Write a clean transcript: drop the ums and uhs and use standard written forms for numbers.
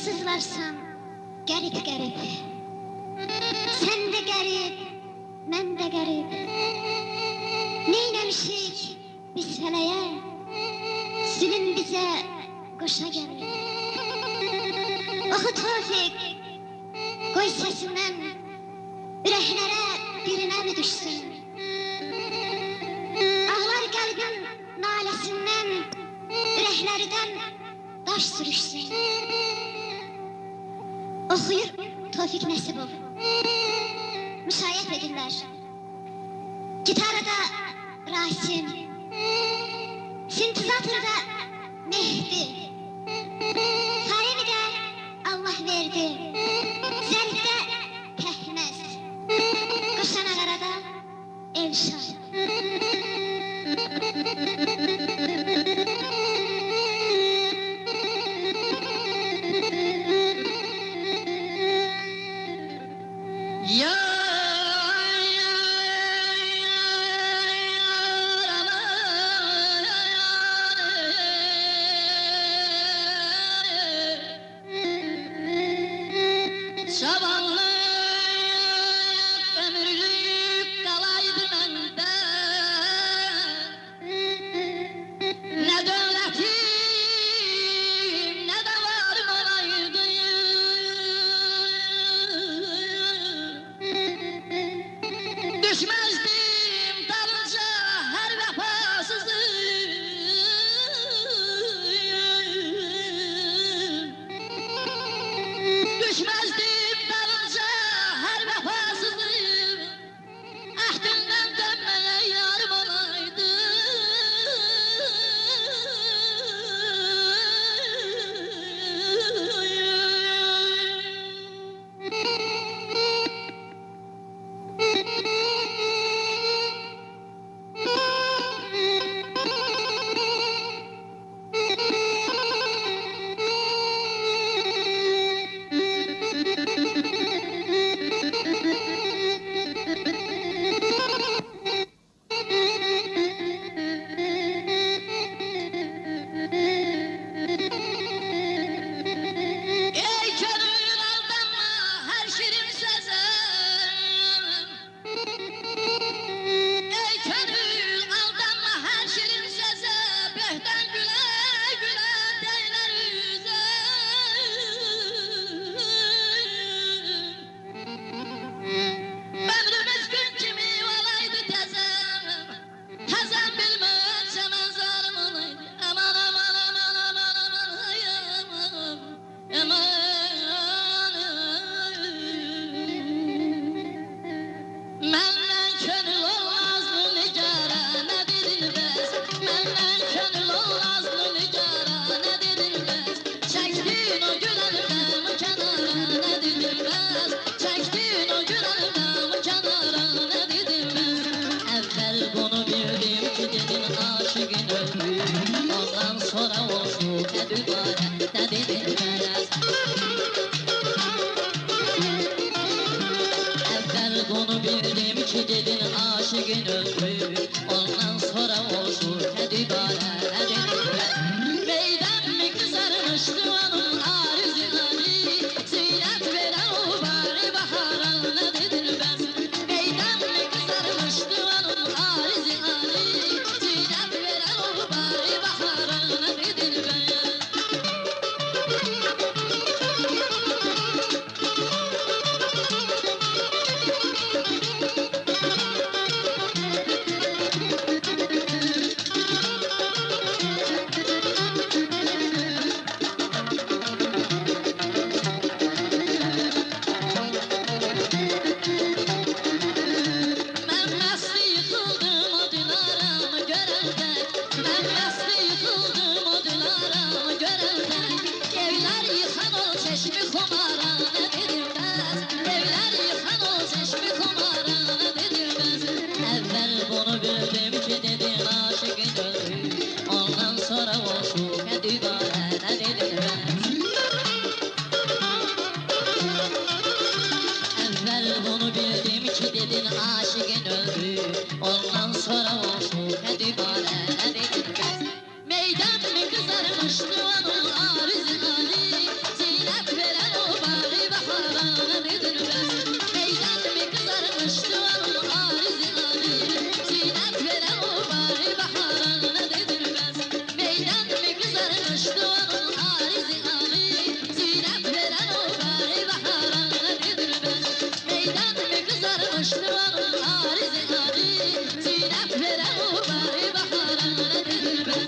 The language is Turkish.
sızlarsam garip garip. Sen de garip, ben de garip. Neylemişik biz feleğe, zulüm bize koşa gelir. Oku Tevfik, koy sesinden, yüreklere birine mi düşsün? Ağlar kalbim nalesinden, yüreklerden taş sürüşsün. Okuyur Tevfik Nesipov, müşayet edirler. Gitarada Rasim, sintezatorda Mehdi, Farevi de Allah verdi, zerifte Pehmez, Koşan Ağarada Elşad. Düşmezdim dalınca her vefasızın, düşmezdim dalınca her vefasızın, ahdından dönmeye yarım olaydı. Ondan sonra olsun ne dübare ne dinilmez. Evvel bunu bildim ki dedin aşıkın ömrü, ondan sonra olsun ne dübare ne dinilmez. Meydan mi kızarmıştı onun arzuları, ziynat veren o bari bahara ne dinilmez. Meydan mi kızarmıştı onun arzuları, ziynat veren o bari bahara ne dinilmez. Aşıkın ömrü, ondan sonra olsun ne dübare ne dinilmez. Meydan mı kızarmıştı onun arzuları, ziynat bülbül